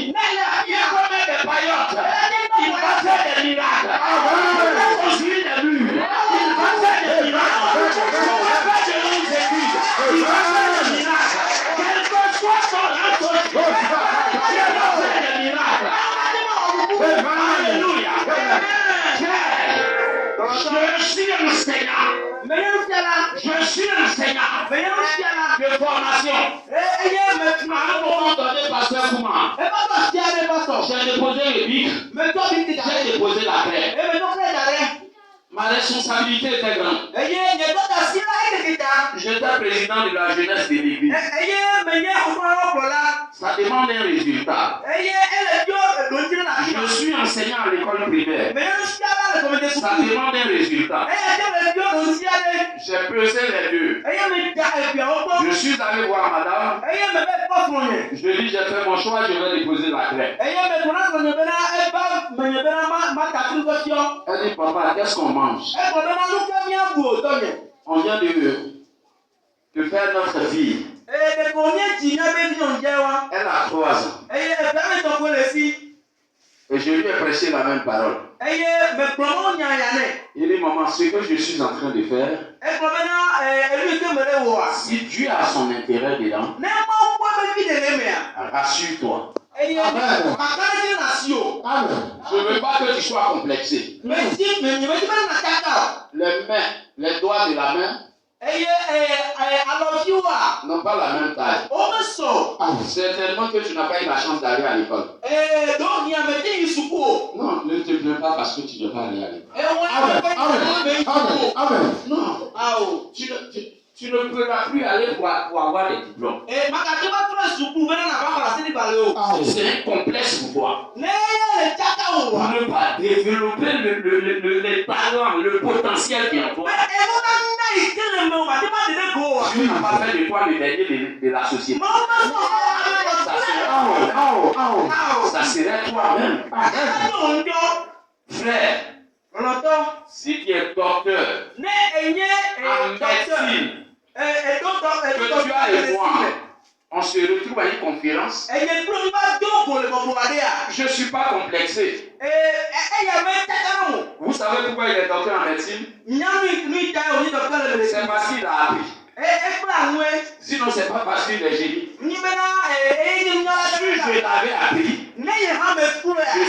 Il commet des paillotes. Il va faire des miracles. Il va construire des murs. Il va faire des miracles. On va faire de longues études. Il va faire des miracles. Quel que soit son associé, il va faire des miracles. Alléluia. Je suis enseignant. Je suis enseignant de formation. À un moment donné, pasteur Kouma, j'ai déposé le bic, j'ai déposé la clé. Ma responsabilité était grande. J'étais président de la jeunesse de l'église. Ça demande un résultat. Je suis enseignant à l'école primaire. Ça demande un résultat. J'ai pesé les deux. Je suis allé voir madame. Je lui ai dit, j'ai fait mon choix, je vais déposer la clé. Elle dit, papa, qu'est-ce qu'on mange? On vient de faire notre fille. Elle a 3 ans. Et je lui ai prêché la même parole. Il dit, maman, ce que je suis en train de faire, si Dieu a son intérêt dedans, rassure-toi. Amen. Je ne veux pas que tu sois complexé. Les mains, les doigts de la main n'ont pas la même taille. Certainement que tu n'as pas eu la chance d'aller à l'école. Non, ne te plains pas parce que tu n'es pas allé à l'école. Amen. Non. Tu ne pourras plus aller pour avoir des diplômes. C'est un complexe pour toi. Pour ne pas développer le talent, le potentiel qui est en toi. Dieu n'a pas fait de toi le dernier de la société. Ça serait toi-même. Frère, si tu es docteur en médecine, que tu as les mois, on se retrouve à une conférence. Je ne suis pas complexé. Vous savez pourquoi il est docteur en médecine? C'est parce qu'il a appris. Sinon, c'est pas parce qu'il est génie. Si je l'avais appris, je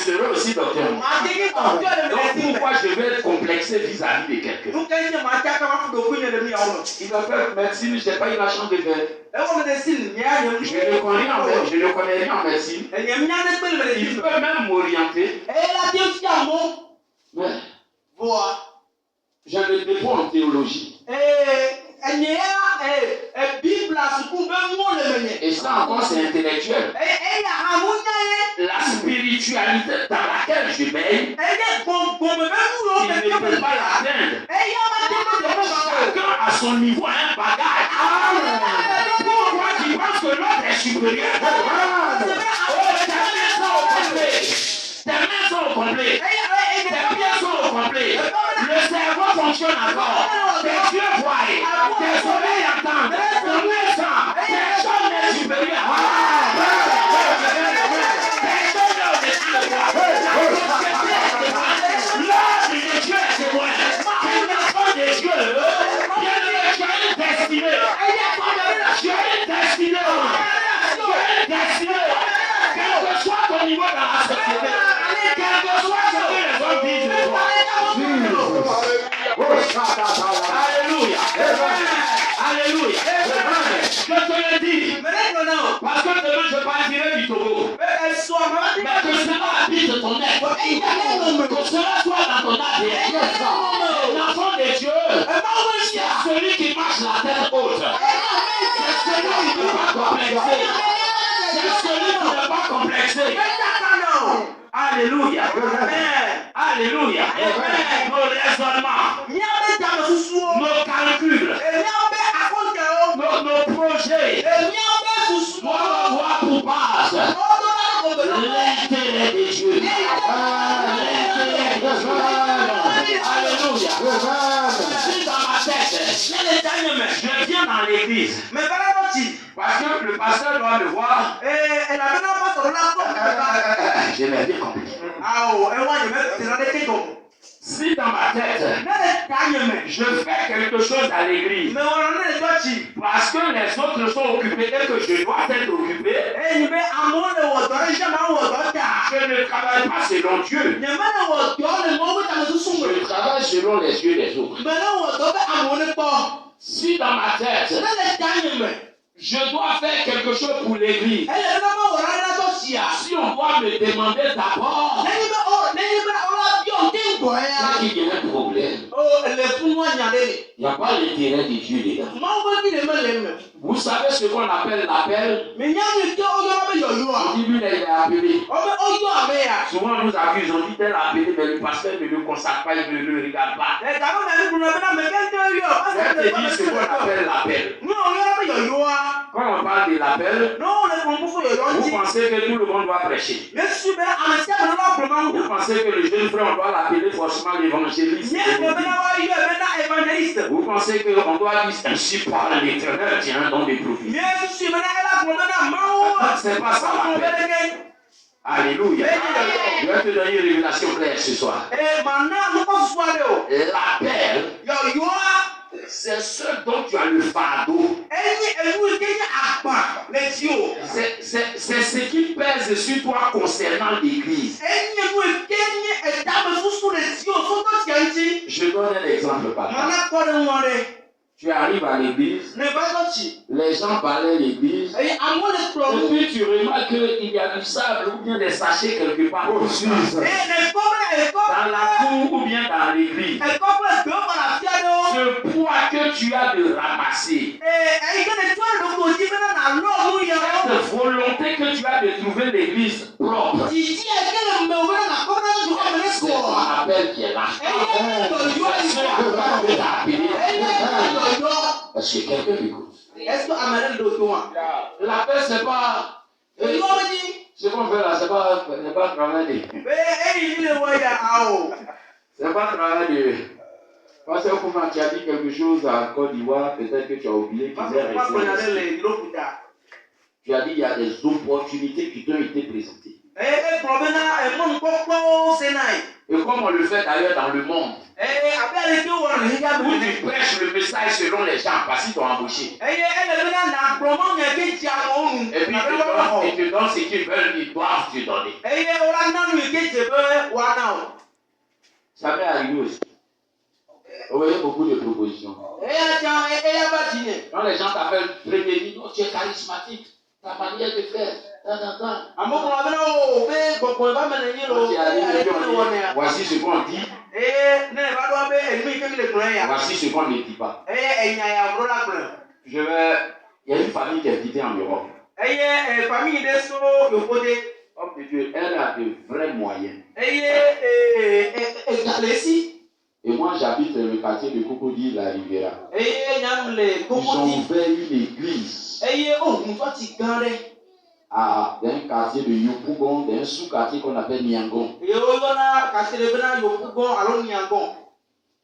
serais aussi docteur. Donc pourquoi je vais être complexé vis-à-vis de quelqu'un? Il va faire médecine, je n'ai pas eu la chance de faire. Je ne connais rien en médecine. Il peut même m'orienter. Mais j'ai le dépôt en théologie. Et ça encore c'est intellectuel. La spiritualité dans laquelle je baigne, il ne peut pas l'atteindre. Chacun à son niveau a un bagage. Pourquoi tu penses que l'autre est supérieur? Tes mains sont au complet. Tes pieds sont au complet. Le cerveau fonctionne encore. Tes yeux voient. Tes oreilles entendent. Ton nez sent. Tes choses sont supérieures. Tes choses sont l'ordre de Dieu est témoin. Tu es l'enfant de Dieu. Bien-aimé, tu as une destinée. Tu as une destinée. Quel que soit ton niveau dans la société. Quel que soit ce que les hommes disent de toi. Alléluia. Alléluia. Je te le dis. Parce que demain je partirai du Togo. Mais que cela habite ton être. Que cela soit dans ton ADN. L'enfant de Dieu, c'est celui qui marche la tête haute. C'est celui qui ne peut pas complexer. C'est celui qui n'est pas complexé. Alléluia. Alléluia. Nos raisonnements, nos calculs, nos projets doivent avoir pour base l'intérêt de Dieu. L'intérêt de Dieu. Alléluia. Si dans ma tête, Je viens dans l'église. Parce que le pasteur doit me voir. J'ai bien compris. Si dans ma tête, je fais quelque chose à l'église, parce que les autres sont occupés et que je dois être occupé, je ne travaille pas selon Dieu. Je travaille selon les yeux des autres. Si dans ma tête, je dois faire quelque chose pour l'église, si on doit me demander d'abord, il y a un problème. Il n'y a pas l'intérêt de Dieu dedans. Vous savez ce qu'on appelle l'appel? Au début, il est appelé. Souvent, nous accusons, on dit tel appelé, mais le pasteur ne le consacre pas, il ne le regarde pas. Je te dis ce qu'on appelle l'appel. Quand on parle de l'appel, vous pensez que tout le monde doit prêcher. Vous pensez que le jeune frère, on doit l'appeler forcément l'évangéliste. Vous pensez qu'on doit dire ainsi par l'Éternel, tiens, dans des prophéties. C'est pas ça l'appel. Alléluia. Je vais te donner une révélation claire ce soir. L'appel, c'est ce dont tu as le fardeau. C'est ce qui pèse sur toi concernant l'église. Je donne un exemple par exemple. Tu arrives à l'église, les gens balaient l'église, et puis tu remarques qu'il y a du sable ou bien des sachets quelque part. Dans la cour ou bien dans l'église. Ce poids que tu as de ramasser, cette volonté que tu as de trouver l'église propre, c'est ton appel qui est là. Parce que quelqu'un m'écoute. L'appel, c'est pas. Ce qu'on fait là, c'est pas travail de. C'est pas travail de. Parce que comment tu as dit quelque chose en Côte d'Ivoire, peut-être que tu as oublié qu'ils aient resté. Tu as dit qu'il y a des opportunités qui t'ont été présentées. Et comme on le fait d'ailleurs dans le monde, où tu prêches le message selon les gens parce qu'ils t'ont embauché. Et puis ils te donnent ce qu'ils veulent, ils doivent te donner. Ça m'est arrivé aussi. Vous voyez beaucoup de propositions. Quand les gens t'appellent, prévenir, non, tu es charismatique, ta manière de faire. Voici ce qu'on dit. Voici ce qu'on ne dit pas. Il y a une famille qui est quittée en Europe. Homme de Dieu, elle a de vrais moyens. Et moi j'habite dans le quartier de Cocody, la Riviera. Ils ont ouvert une église. Dans un quartier de Yopougon, dans un sous-quartier qu'on appelle Niangon.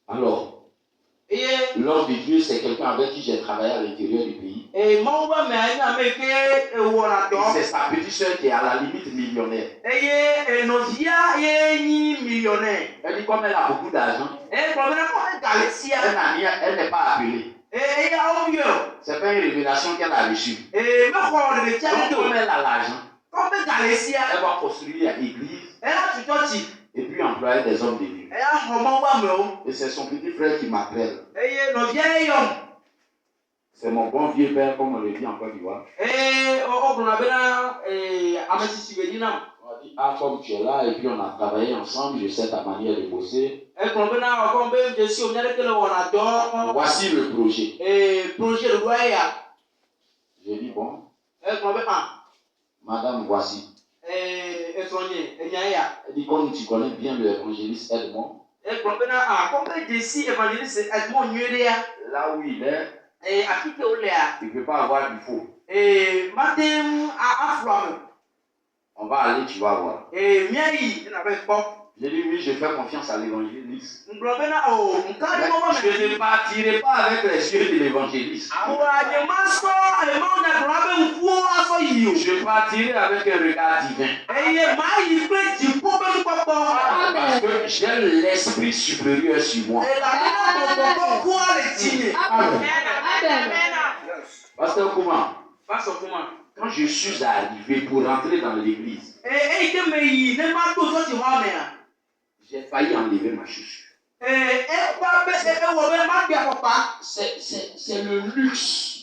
Alors, l'homme de Dieu, c'est quelqu'un avec qui j'ai travaillé à l'intérieur du pays. C'est sa petite soeur qui est à la limite millionnaire. Elle dit comme elle a beaucoup d'argent, elle n'est pas appelée. C'est pas une révélation qu'elle a reçue. Donc comme elle a l'argent, elle va construire une église et puis employer des hommes de Dieu. Et c'est son petit frère qui m'appelle. C'est mon bon vieux père, comme on le dit en Côte d'Ivoire. On a dit, ah, comme tu es là, et puis on a travaillé ensemble, je sais ta manière de bosser. Voici le projet. J'ai dit, bon, madame, voici. Elle dit, comme tu connais bien l'évangéliste Edmond, là où il est, il ne peut pas avoir du faux. On va aller, tu vas voir. J'ai dit oui, je fais confiance à l'évangéliste. Mais je ne partirai pas avec les yeux de l'évangéliste. Je partirai avec un regard divin. Parce que j'ai l'esprit supérieur sur moi. Pasteur comment? Quand je suis arrivé pour rentrer dans l'église, j'ai failli enlever ma chaussure. C'est le luxe.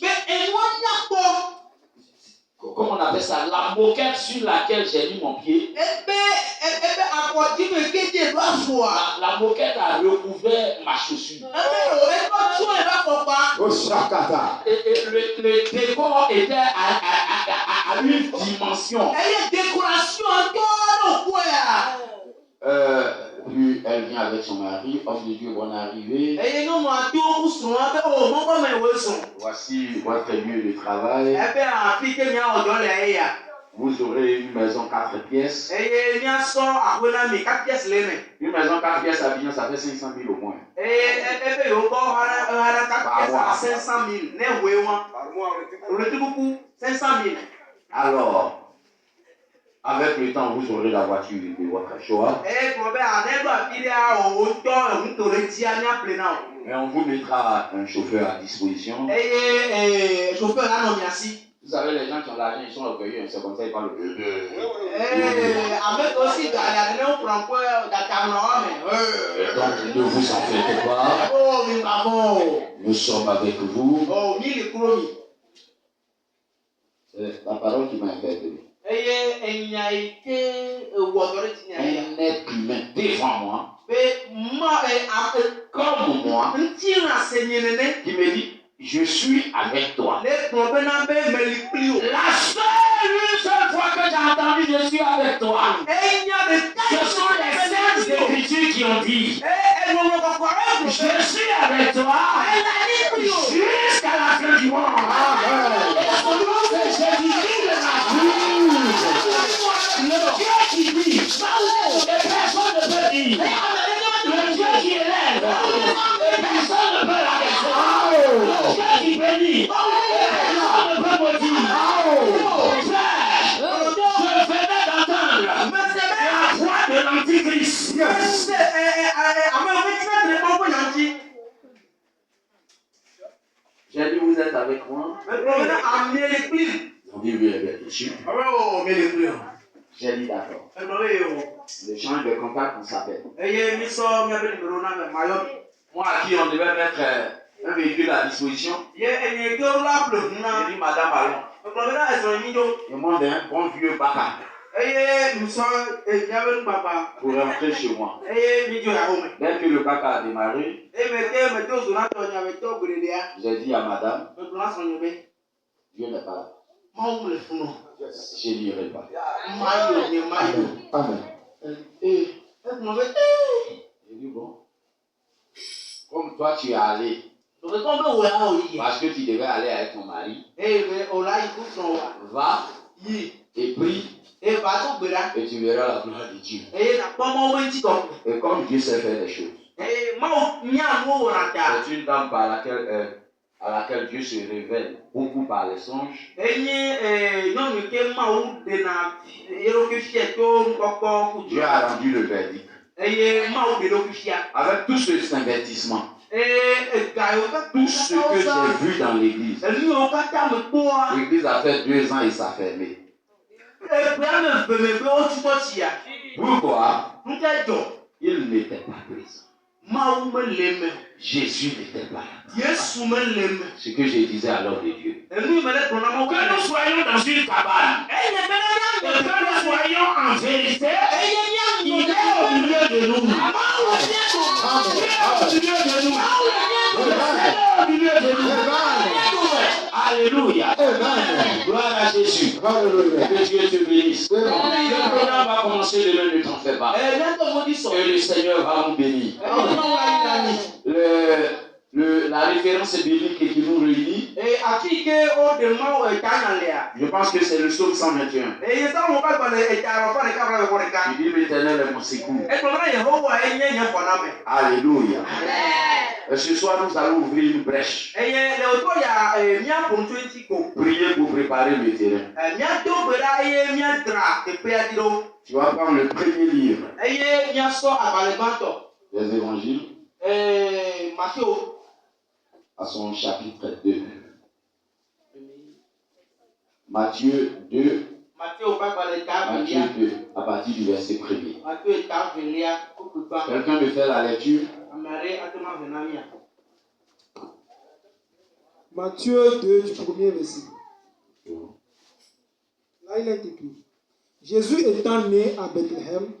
Comment on appelle ça? La moquette sur laquelle j'ai mis mon pied. La moquette a recouvert ma chaussure. Et le décor était à une dimension. Puis elle vient avec son mari, homme de Dieu, bonne arrivée. Voici votre lieu de travail. Vous aurez une maison 4 pièces. Une maison 4 pièces à Avignon, ça fait 500 000 au moins. Alors, avec le temps, vous aurez la voiture de votre choix. Et on vous mettra un chauffeur à disposition. Vous savez, les gens qui ont l'argent, ils sont orgueilleux, c'est comme ça, ils parlent de donc, ne vous en faites pas. Nous sommes avec vous. C'est la parole qui m'a interpellé. Un être humain devant moi, comme moi, qui me dit, je suis avec toi. La seule fois que j'ai entendu je suis avec toi, ce sont les saintes écritures qui ont dit, je suis avec toi jusqu'à la fin du monde. C'est Jésus-Christ de la vie. Le Dieu qui dit, et personne ne peut dire. Le Dieu qui élève, et personne ne peut l'arrêter. Le Dieu qui bénit, et personne ne peut maudire. Frère, je venais d'entendre la voix de l'Antichrist. J'ai dit, vous êtes avec moi? On dit, oui, bien sûr. J'ai dit, d'accord. Le change de contact, on s'appelle. Moi, à qui on devait mettre un véhicule à disposition. J'ai dit, madame, allons. Je demande un bon vieux baka pour rentrer chez moi. Dès que le baka a démarré, j'ai dit à madame, Dieu n'est pas là. Je n'irai pas. Amen. Et j'ai dit, bon, comme toi tu es allé, parce que tu devais aller avec ton mari, va et prie, et tu verras la gloire de Dieu. Et comme Dieu sait faire des choses, c'est une dame à laquelle Dieu se révèle beaucoup par les songes. Dieu a rendu le verdict. Avec tout ce investissement, tout ce que j'ai vu dans l'église, l'église a fait 2 ans et ça a fermé. Pourquoi? Il n'était pas présent. Jésus n'était pas là. Ce que je disais alors de Dieu. Que nous soyons dans une cabane. Et que nous soyons en vérité. Il est au milieu de nous. Il est au milieu de nous. Alléluia. Gloire à Jésus. Que Dieu te bénisse. Le programme va commencer demain, ne t'en fais pas. Et le Seigneur va nous bénir. La référence biblique qui nous réunit, Je pense que c'est le psaume 121. Il dit l'Éternel est mon secours. Alléluia. Et ce soir, nous allons ouvrir une brèche. Prier pour préparer le terrain. Tu vas prendre le premier livre des évangiles à son chapitre 2. Matthieu 2, à partir du verset 1er. Quelqu'un me fait la lecture? Matthieu 2 du premier verset. Là, il est écrit: Jésus étant né à Bethléem,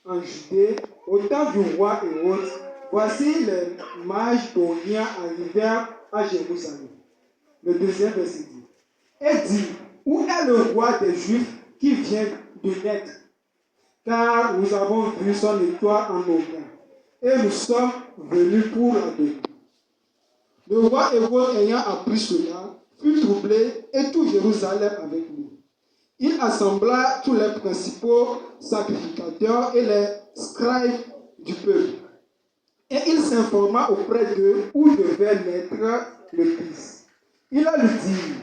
en Judée, au temps du roi Hérode, voici les mages d'Orient arrivèrent à Jérusalem. Le deuxième verset dit: Et dit, où est le roi des Juifs qui vient de naître? Car nous avons vu son étoile en Orient, et nous sommes venus pour l'adorer. Le roi Hérode, ayant appris cela, fut troublé, et tout Jérusalem avec lui. Il assembla tous les principaux sacrificateurs et les scribes du peuple. Et il s'informa auprès d'eux où devait naître le Christ. Il leur dit: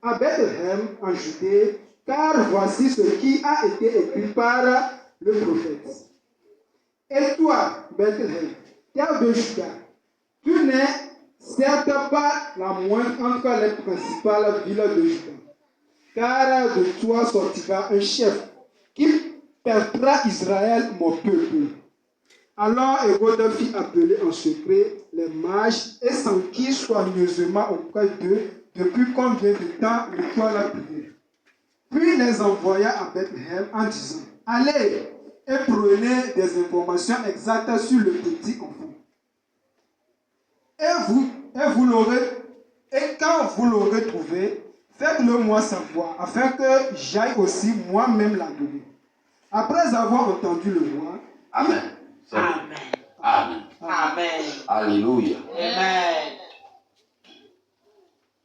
à Bethléem en Judée, car voici ce qui a été écrit par le prophète. Et toi, Bethléem, terre de Juda, tu n'es certes pas la moindre entre les principales villes de Juda, car de toi sortira un chef qui perdra Israël, mon peuple. Alors Hérode fit appeler en secret les mages et s'enquit soigneusement auprès d'eux depuis combien de temps l'étoile a brillé. Puis les envoya à Bethléem en disant: allez et prenez des informations exactes sur le petit enfant. Et quand vous l'aurez trouvé, faites-le moi savoir, afin que j'aille aussi moi-même l'adorer. Après avoir entendu le roi, Amen. Amen. Amen. Amen. Alléluia. Amen.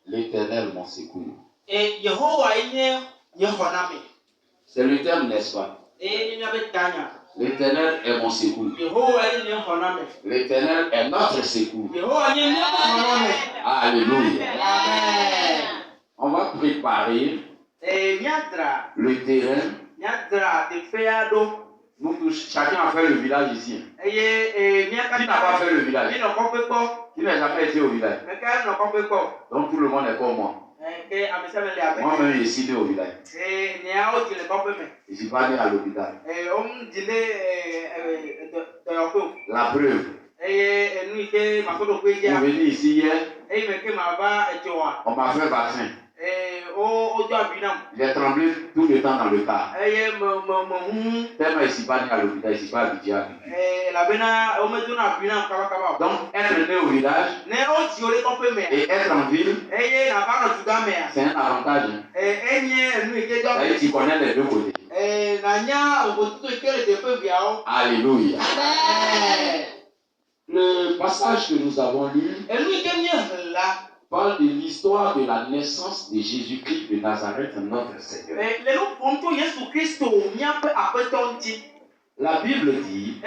L'Éternel mon secours. Et Yehovah est Yehonami. C'est le terme, n'est-ce pas? Et Nabetanya. L'Éternel est mon secours. Yehovah est Yehonami. L'Éternel est notre secours. Yehovah est Yehonami. Alléluia. Amen. On va préparer Et Nyatra. le terrain. Nyatra de Féado. Nous tous, chacun a fait le village ici. Et Qui n'a pas fait le village? Qui n'a pas fait quoi? Qui n'a jamais été au village? Mais quand n'a pas fait quoi? Donc tout le monde est comme moi. Moi-même, je suis né au village. Je ne suis pas né à l'hôpital. La preuve. Vous venez ici hier, on m'a fait vaccin. J'ai tremblé tout le temps dans le car. Tellement je ne suis pas né à l'hôpital, je ne suis pas habitué à vivre. Donc, être né au village et être en ville, c'est un avantage. C'est-à-dire, tu connais les deux côtés. Alléluia. Le passage que nous avons lu parle de l'histoire de la naissance de Jésus-Christ de Nazareth, notre Seigneur. La Bible dit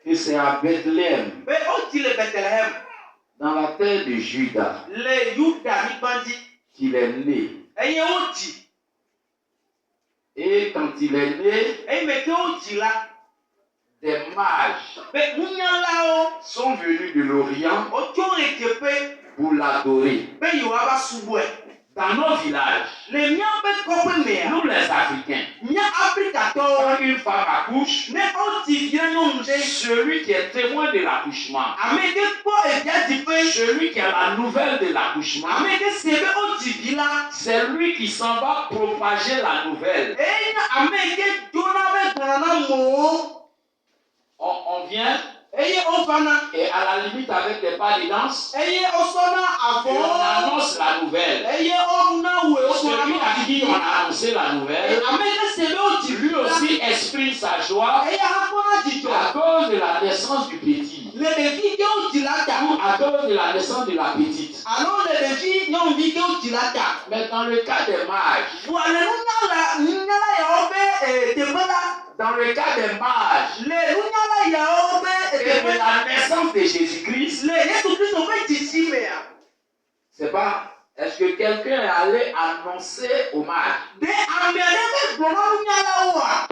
que c'est à Bethléem, dans la terre de Juda, qu'il est né. Et quand il est né, des mages sont venus de l'Orient pour l'adorer. Dans nos villages, nous les Africains, quand une femme accouche, celui qui est témoin de l'accouchement, celui qui a la nouvelle de l'accouchement, c'est lui qui s'en va propager la nouvelle. On vient et à la limite avec des pas de danse, et on annonce la nouvelle. Celui à qui on a annoncé la nouvelle, lui aussi exprime sa joie à cause de la naissance du petit, ou à cause de la naissance de la petite. Alors les filles n'ont vu que tu l'as. Mais dans le cas des mages, Voilà, dans le cas des mages et de la naissance de Jésus-Christ, c'est pas. Est-ce que quelqu'un est allé annoncer aux mages?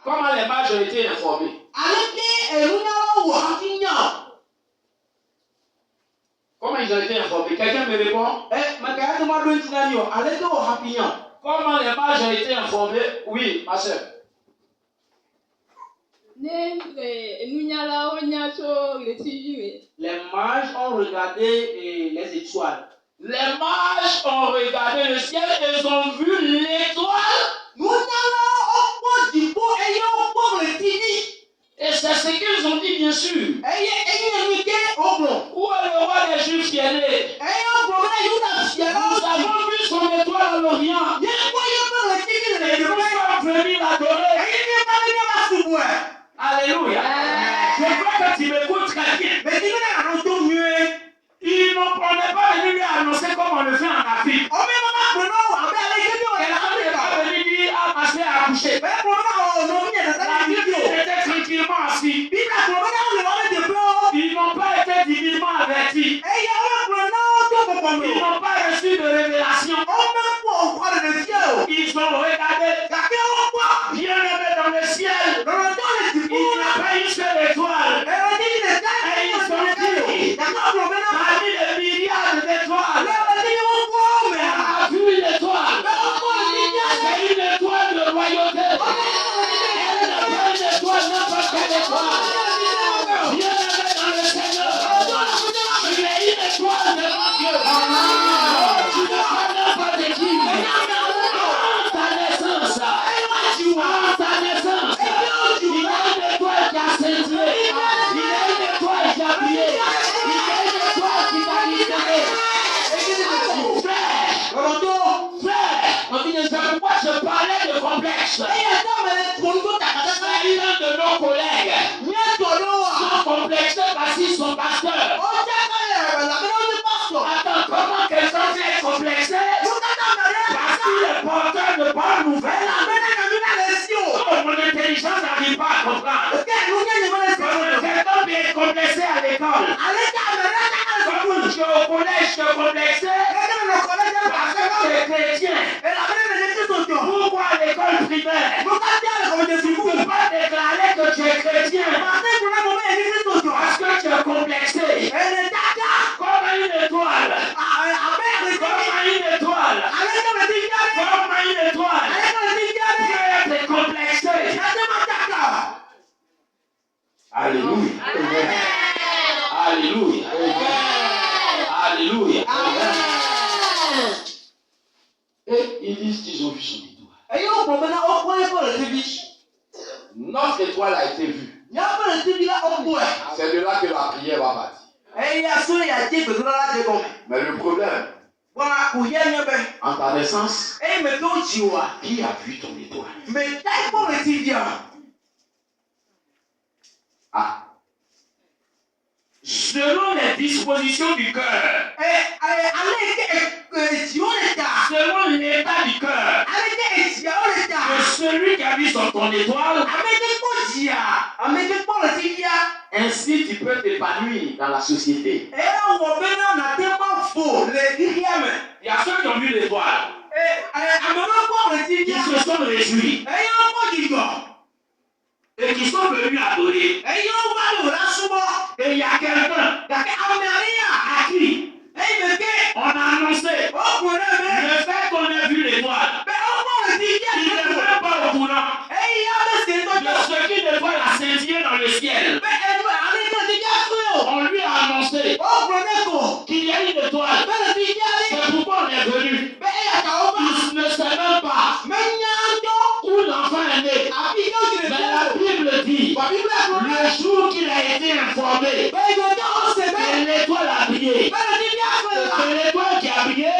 Comment les mages ont été informés? Comment ils ont été informés? Quelqu'un me répond? Comment les mages ont été informés? Oui, ma soeur. Les mages ont regardé les étoiles. Les mages ont regardé le ciel et ils ont vu l'étoile. Et c'est ce qu'ils ont dit, bien sûr. Où est le roi des Juifs qui est né? Nous avons vu son étoile à l'Orient. Et nous sommes venus l'adorer. Alléluia. Je crois que tu m'écoutes très bien. Ils n'ont pas venu lui annoncer comme on le fait en Afrique. Elle n'est pas venue dire à passer à accoucher. La Bible était tranquillement assis. Ils n'ont pas été divinement avertis. Ils n'ont pas reçu de révélation. Ils ont regardé. Bien aimé dans le ciel. Il n'y a pas une seule étoile. Et ils ont dit, parmi les milliards d'étoiles, on a vu une étoile. C'est une étoile de royauté. Elle n'est pas une étoile, n'importe quelle étoile. Bien aimé dans le Seigneur. Tu es une étoile de mon Dieu. Tu n'es pas n'importe qui. Ta naissance. Ta naissance. Il y a une étoile qui a scintillé. Il y a une étoile qui a brillé. Il y a une étoile qui t'a libéré. C'est pourquoi je parlais de complexe. C'est l'un de nos collègues. Sont complexés parce qu'ils sont pasteurs. Attends, comment quelqu'un peut être complexé? Parce qu'il est porteur de bonnes nouvelles. Oh, mon intelligence n'arrive pas à comprendre. Comment quelqu'un peut être complexé à l'école? Comme tu es au collège, tu es complexé parce que tu es chrétien. Pourquoi à l'école primaire tu ne peux pas déclarer que tu es chrétien parce que tu es complexé? Comme une étoile. Comme une étoile. Comme une étoile. Tu es complexé. Alléluia. Alléluia. Alléluia. Et ils disent qu'ils ont vu son étoile. Notre étoile a été vue. C'est de là que la prière va partir. Mais le problème, en ta naissance, qui a vu ton étoile? Ah. Selon les dispositions du cœur, selon l'état du cœur de celui qui a vu sur ton étoile, ainsi tu peux t'épanouir dans la société. Il y a ceux qui ont vu l'étoile, qui se sont réjouis et qui sont venus adorer. Et il y a quelqu'un à qui on a annoncé le fait qu'on ait vu l'étoile. Il n'est même pas au courant de ce qui ne voit la scintiller dans le ciel. On lui a annoncé qu'il y a une étoile. C'est pourquoi on est venu. Il ne sait même pas où l'enfant est né. Mais la Bible dit, le jour qu'il a été informé que l'étoile a brillé, que l'étoile qui a brillé,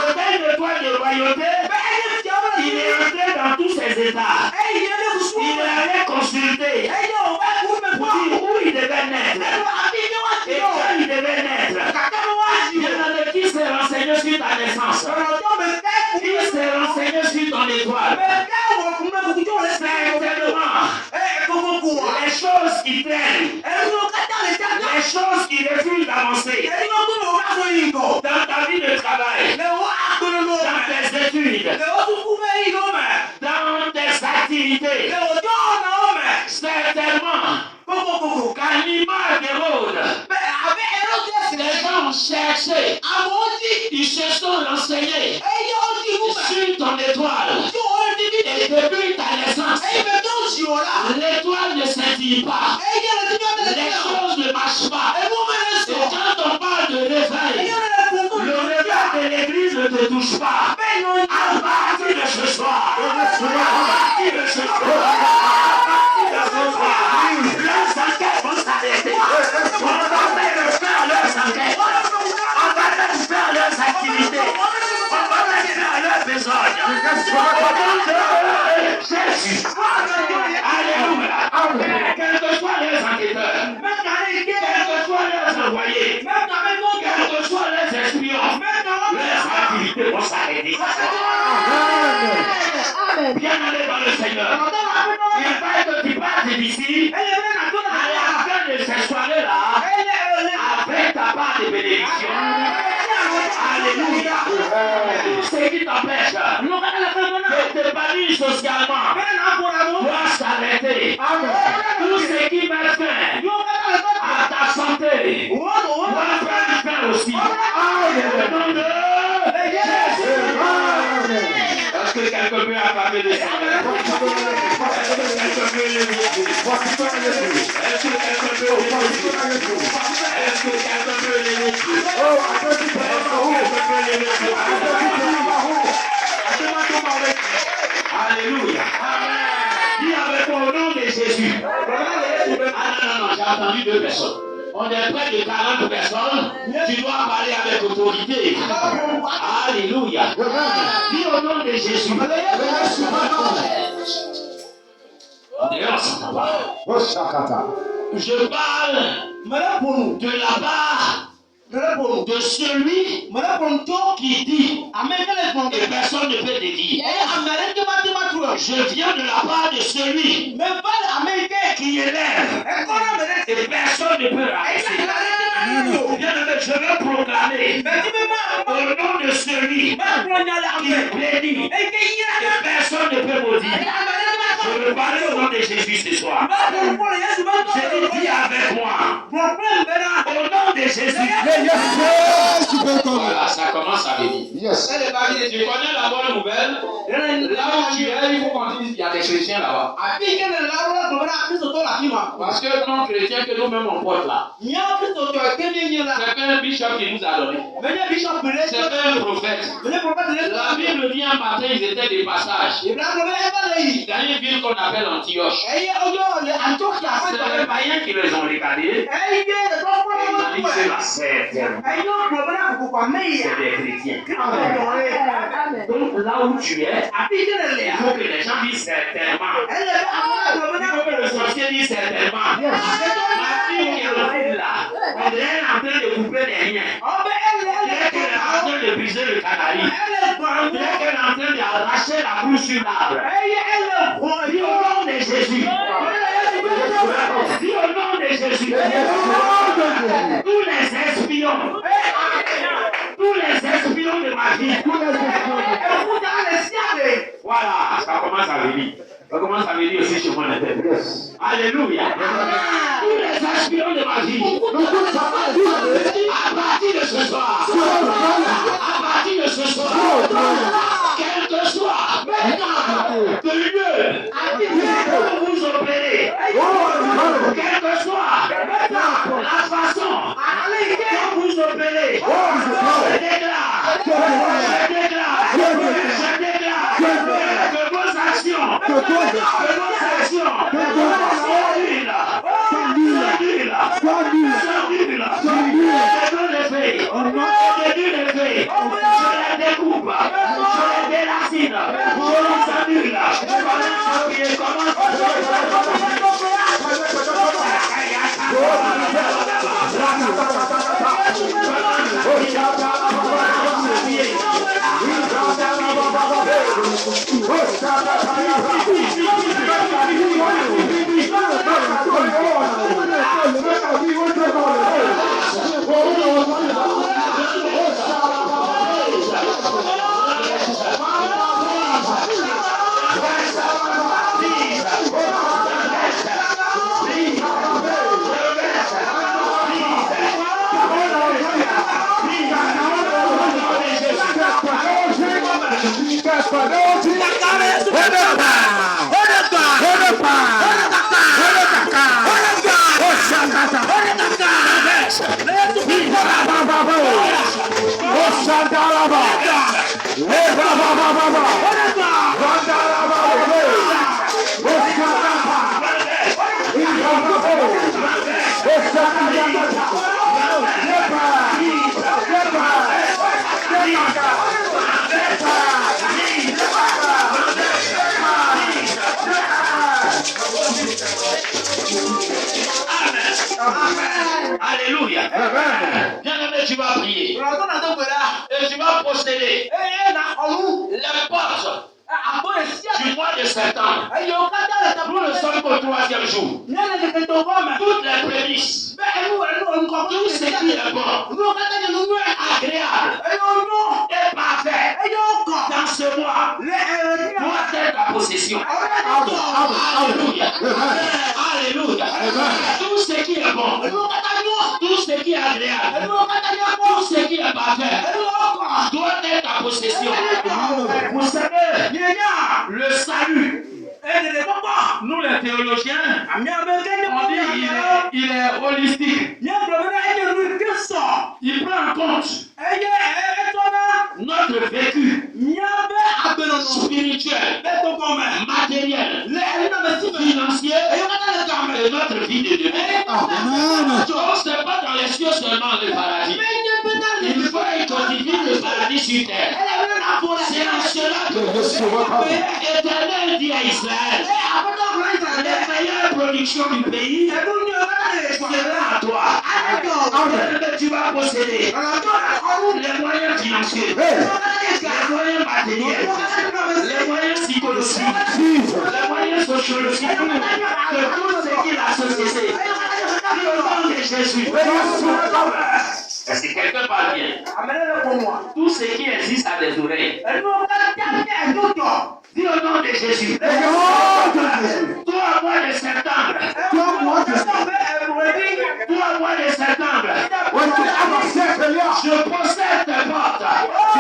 c'était une étoile de royauté. Il est entré dans tous ses états. Il est allé consulter pour dire où il devait naître et quand il devait naître. Bien aimé, depuis ta naissance. Il s'est renseigné sur ton étoile. Certainement, les choses qui traînent, les choses qui refusent d'avancer dans ta vie de travail, dans tes études, dans tes activités, certainement qu'à l'image d'Hérode, les gens ont cherché, ils se sont renseignés sur ton étoile. Et depuis ta naissance, l'étoile ne scintille pas. Les choses ne marchent pas. Et quand on parle de réveil, le réveil de l'église ne te touche pas. À partir de ce soir, leurs enquêtes vont s'arrêter. On va même faire leurs enquêtes. On va même faire leurs activités. On va même faire leurs besognes. Au nom de Jésus. Alléluia. Quels que soient les enquêteurs, quels que soient les envoyés, quels que soient les espions, leurs activités vont s'arrêter. Bien aller dans le Seigneur. Il va que tu partes d'ici à la fin de cette soirée-là avec ta part de bénédiction. Alléluia. Tout ce qui t'empêche de te bannir socialement doit s'arrêter. Tout ce qui met fin à ta santé doit prendre fin aussi. Au nom de Jésus. Est-ce que quelqu'un peut acclamer le Seigneur? Est-ce que quelqu'un peut le dire? Est-ce que quelqu'un peut le dire? Est-ce que quelqu'un peut le dire? Alléluia. Dis avec moi au nom de Jésus. Ah non, j'ai entendu deux personnes. On est près de 40 personnes. Tu dois parler avec autorité. Alléluia. Dis au nom de Jésus. D'ailleurs, ça va. Je parle de la part de celui qui dit et personne ne peut te dire. Je viens de la part de celui qui élève et personne ne peut rabaisser. Je veux proclamer au nom de celui qui bénit et personne ne peut maudire. Je veux parler au nom de Jésus ce soir. Je dis avec moi au nom de Jésus. Voilà, ça commence à venir. Yes. Tu connais la bonne nouvelle? Là où tu es, il faut qu'on dise qu'il y a des chrétiens là-bas. Parce que non chrétiens que nous-mêmes on porte là. C'est un bishop qui nous a donné. C'est un prophète. La Bible dit un matin, ils étaient des passages. Dans une ville qu'on appelle Antioche. C'est les païens qui les ont regardés. Ils ont dit que c'est la certaine. C'est des chrétiens. Donc là où tu es, il faut que les gens disent certainement. Il faut que le sorcier dise certainement. Ma fille qui est au fil là, on dirait qu'elle est en train de couper des liens. On dirait qu'elle est en train de briser le canari. On dirait qu'elle est en train d'arracher la couche sur l'arbre. Dis au nom de Jésus. Dis au nom de Jésus. Tous les espions. Tous les espions de ma vie. Voilà, ça commence à venir. Ça commence à venir aussi chez moi. Alléluia. Tous les espions de ma vie. À partir de ce soir. À partir de ce soir. Quel que soit le lieu où vous opérez. Quelle que soit la façon dont vous opérez. Je déclare que vos actions je les découpe, je les déracine, je les annule, je les Alléluia. Bien-aimé, tu vas prier. Et tu vas procéder. Les portes du mois de septembre. Nous ne sommes qu'au 3e jour. Toutes les prémices, tout ce qui est bon, agréable et parfait dans ce mois doit être ta possession. Alléluia. Alléluia. Tout ce qui est bon, tout ce qui est agréable, tout ce qui est parfait doit être ta possession. Vous savez, le salut, nous les théologiens, on dit il est holistique. Il prend en compte notre vécu spirituel, matériel, financier et notre vie de demain. Donc c'est pas dans les cieux seulement le paradis. Il faut identifier le paradis sur terre. C'est en cela que l'Éternel dit à Israël, les meilleures productions du pays sera à toi. Tu vas posséder les moyens financiers, les moyens matériels, les moyens psychologiques, les moyens sociologiques, de tout ce qui est la société. Au nom de Jésus. Est-ce que quelqu'un parle bien? Tout ce qui existe a des oreilles. Dis au nom de Jésus. Toi, mois de septembre. Toi, mois de septembre. Je possède tes portes. Je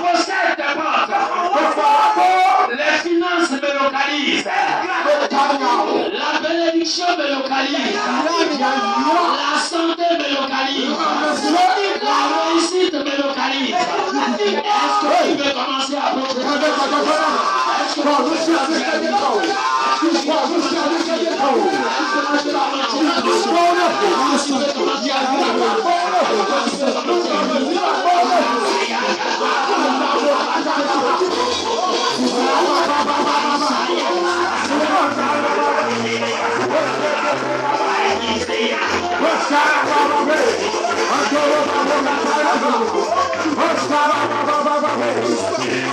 possède tes portes. Les finances me localisent. La bénédiction me localise. La santé me localise. La réussite me localise. Est-ce que tu veux commencer à procéder?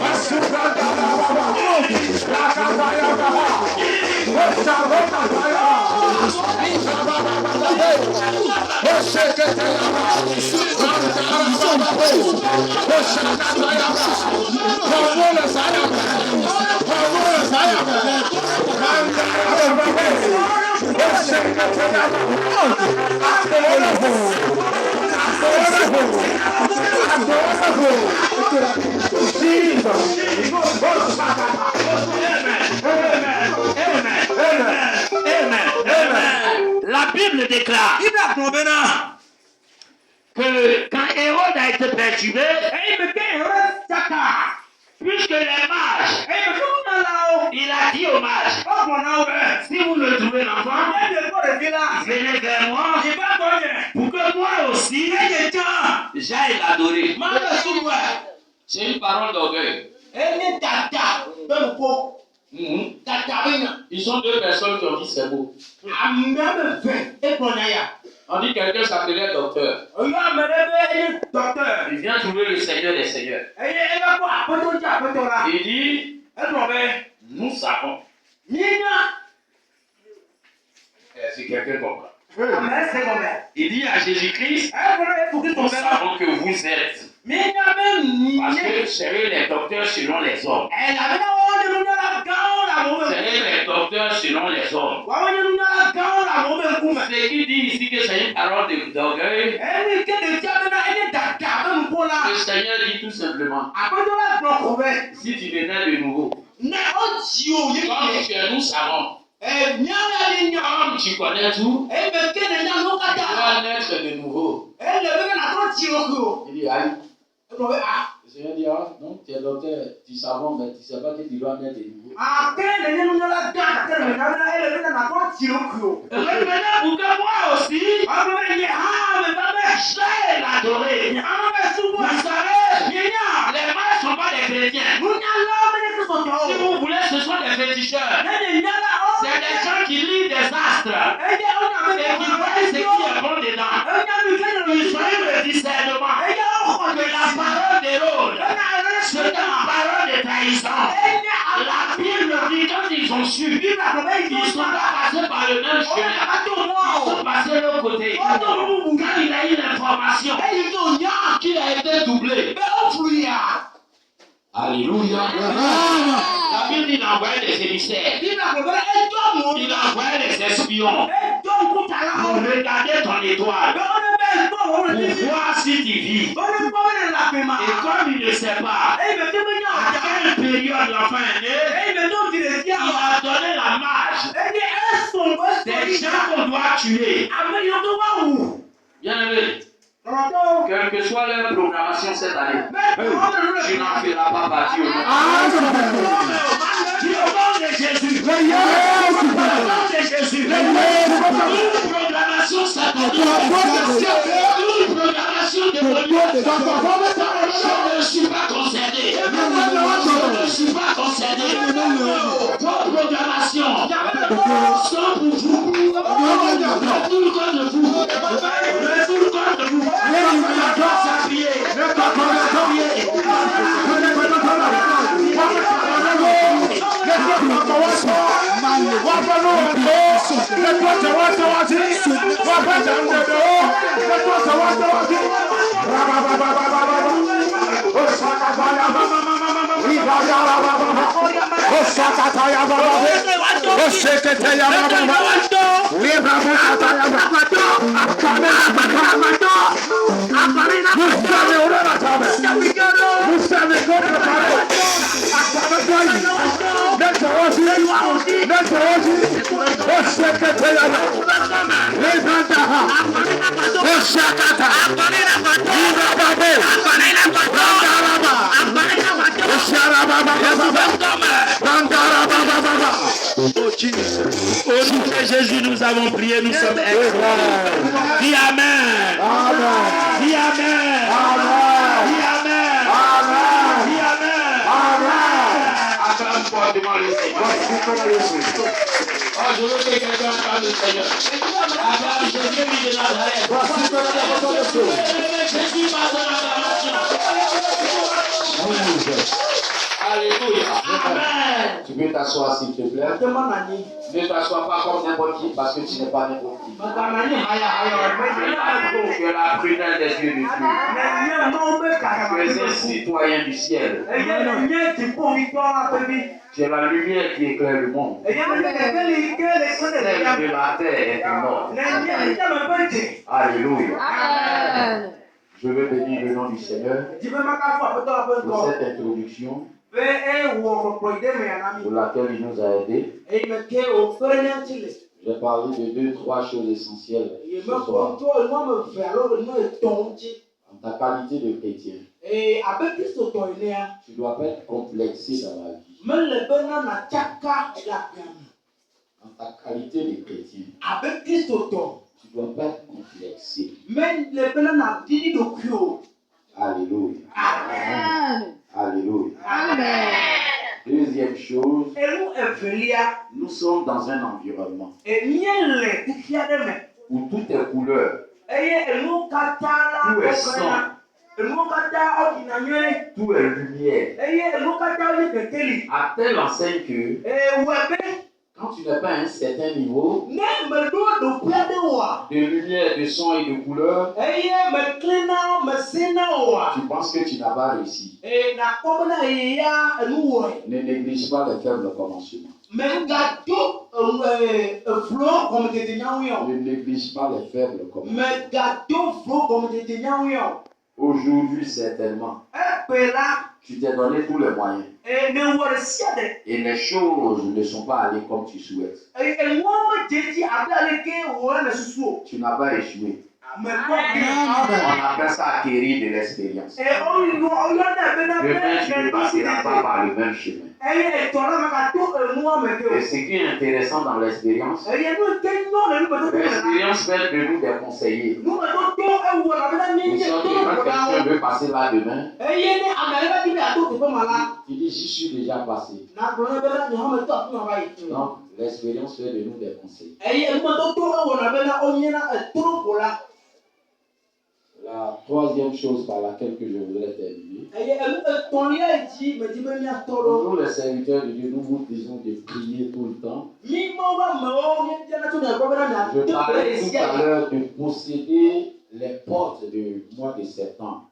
Est-ce que La Bible déclare que quand Hérode a été perturbé, puisque les mages, il a dit aux mages, si vous ne trouvez l'enfant, venez vers moi, pour que moi aussi, j'aille l'adorer. C'est une parole d'orgueil. Ils sont deux personnes qui ont dit c'est beau. On dit quelqu'un s'appelait docteur. Il vient trouver le Seigneur des Seigneurs. Il dit, nous savons. Si quelqu'un comprend. Il dit à Jésus-Christ, nous savons que vous êtes. Parce que c'est les docteurs selon les hommes. C'est les docteurs selon les hommes. Ce qui dit ici que c'est une parole d'orgueil, le Seigneur dit tout simplement, si tu venais de nouveau, comme tu es, nous savons. Comme tu connais tout, tu dois naître de nouveau. Il dit, aïe. Le Seigneur dit, non, tu es docteur, tu savons, mais tu ne sais pas que tu dois naître de nouveau. Revenez pour que moi aussi, j'ai l'adoré. Vous savez, les mages ne sont pas des chrétiens. Si vous voulez, ce sont des féticheurs. C'est des gens qui lisent des astres et qui voient ce qui est bon dedans. Ils ont eu le discernement que la parole d'Hérode, c'est une parole de trahison. La Bible dit quand ils ont su, ils ne sont pas passés par le même chemin. Ils sont passés de l'autre côté. Quand il a eu l'information qu'il a été doublé. Alléluia. La Bible dit qu'il a envoyé des émissaires. Il a envoyé des espions pour regarder ton étoile, pour voir si tu vis. Et comme il ne sait pas à quelle période l'enfant est né, il a donné la marge des gens qu'on doit tuer. Bien aimé, quelle que soit leur programmation cette année, tu n'en feras pas partie au nom de Jésus. Au nom de Jésus. Toute programmation satanique, toute programmation démoniaque, je ne suis pas concerné. Je ne suis pas concerné. Vos programmations sont pour vous. Tout contre vous. Tout contre vous. Au nom de Jésus, nous avons prié, nous sommes extraordinaires. Dis Amen. Dis Amen. Dis Amen. Dis Amen. Acclame fortement le Seigneur. Oh, je veux que quelqu'un acclame le Seigneur. Acclame Jésus de Nazareth. Jésus par son acclamation. Alléluia. Amen. Tu peux t'asseoir s'il te plaît. Ne t'assois pas comme n'importe qui parce que tu n'es pas n'importe qui. Tu es la prunelle des yeux de Dieu. Tu es un citoyen du ciel. Tu es la lumière qui éclaire le monde. Celle de la terre est un ordre. Alléluia. Amen. Je veux bénir le nom du Seigneur pour cette introduction pour laquelle il nous a aidés. J'ai parlé de 2-3 choses essentielles ce soir. En ta qualité de chrétien, tu dois pas être complexé dans la vie. En ta qualité de chrétien, tu dois pas être complexé. Alléluia. Amen. Alléluia. Amen. Deuxième chose, nous sommes dans un environnement où tout est couleur, tout est sang, tout est lumière. À telle enseigne que quand tu n'es pas à un certain niveau de lumière, de son et de couleur, tu penses que tu n'as pas réussi. Ne néglige pas les faibles commencements. Ne néglige pas les faibles commencements. Aujourd'hui, certainement, tu t'es donné tous les moyens. Et les choses ne sont pas allées comme tu souhaites. Tu n'as pas échoué. On appelle ça acquérir de l'expérience. Demain, tu ne passeras pas par le même chemin. Et ce qui est intéressant dans l'expérience, l'expérience fait de nous des conseillers. De sorte que quand quelqu'un veut passer là demain, tu dis j'y suis déjà passé. Donc l'expérience fait de nous des conseillers. La troisième chose par laquelle que je voudrais terminer, nous les serviteurs de Dieu, nous vous disons de prier tout le temps. Je parlais tout à l'heure de posséder les portes du mois de septembre.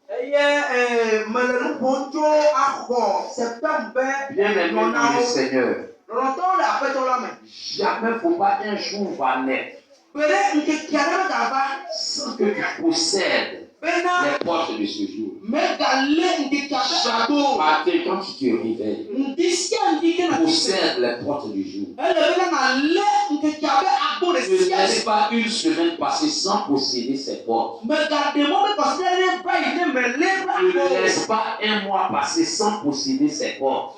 Bien aimé dans le Seigneur, jamais il ne faut pas un jour va naître sans que tu possèdes les portes de ce jour. Chaque matin, quand tu te réveilles, possède les portes du jour. Ne laisse pas une semaine passer sans posséder ces portes. Ne laisse pas un mois passer sans posséder ces portes.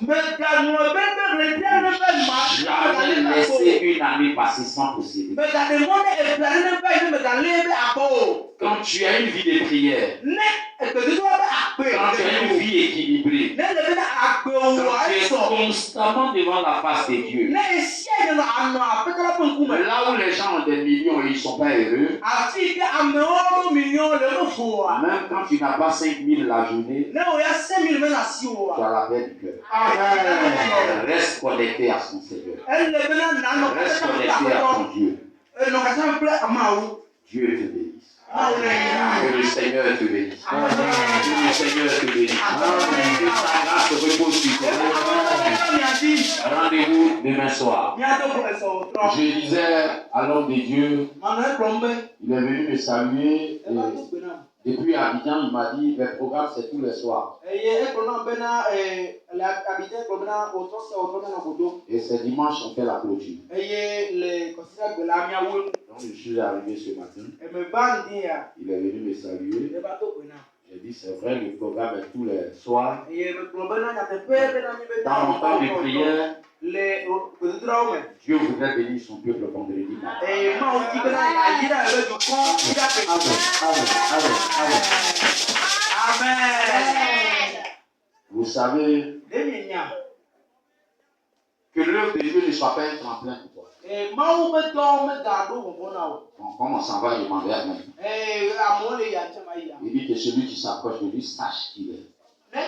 Jamais laisser une année passer sans posséder. Quand tu as une vie de prière, quand tu as une vie équilibrée, quand tu es constamment devant la face de Dieu, là où les gens ont des millions et ils ne sont pas heureux, même quand tu n'as pas 5 000 la journée, tu as la paix du cœur. Reste connecté à son Seigneur. Reste connecté à ton Dieu. Dieu te bénisse. Que le Seigneur te bénisse. Que le Seigneur te bénisse. Que sa grâce te repose sur toi. Rendez-vous demain soir. Je disais à l'homme de Dieu, il est venu me saluer. Depuis Abidjan, il m'a dit, les programmes c'est tous les soirs. Et c'est dimanche, on fait la clôture. Donc je suis arrivé ce matin. Il est venu me saluer. J'ai dit, c'est vrai, le programme est tous les soirs. Dans mon temps de prière, Dieu voudrait bénir son peuple vendredi matin. Amen. Vous savez que l'œuvre de Dieu ne soit pas un tremplin pour toi. Bon, comme on s'en va demander à même. Il dit que celui qui s'approche de lui sache qui il est. Il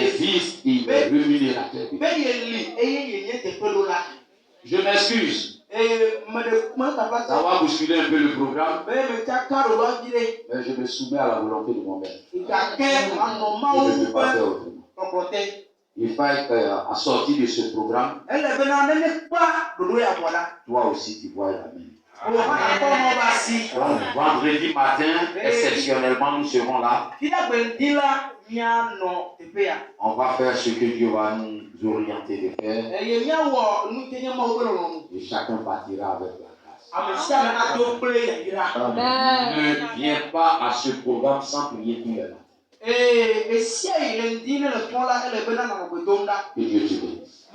est fils, il est rémunérateur. Je m'excuse. Ça va bousculer un peu le programme. Mais je me soumets à la volonté de mon père. Je ne peux pas faire autrement. Il faut être assorti de ce programme. Toi aussi, tu vois la main. Vendredi matin, exceptionnellement, nous serons là. On va faire ce que Dieu va nous orienter de faire. Et chacun partira avec la grâce. Ne viens pas à ce programme sans prier tous les matins. Que Dieu te bénisse.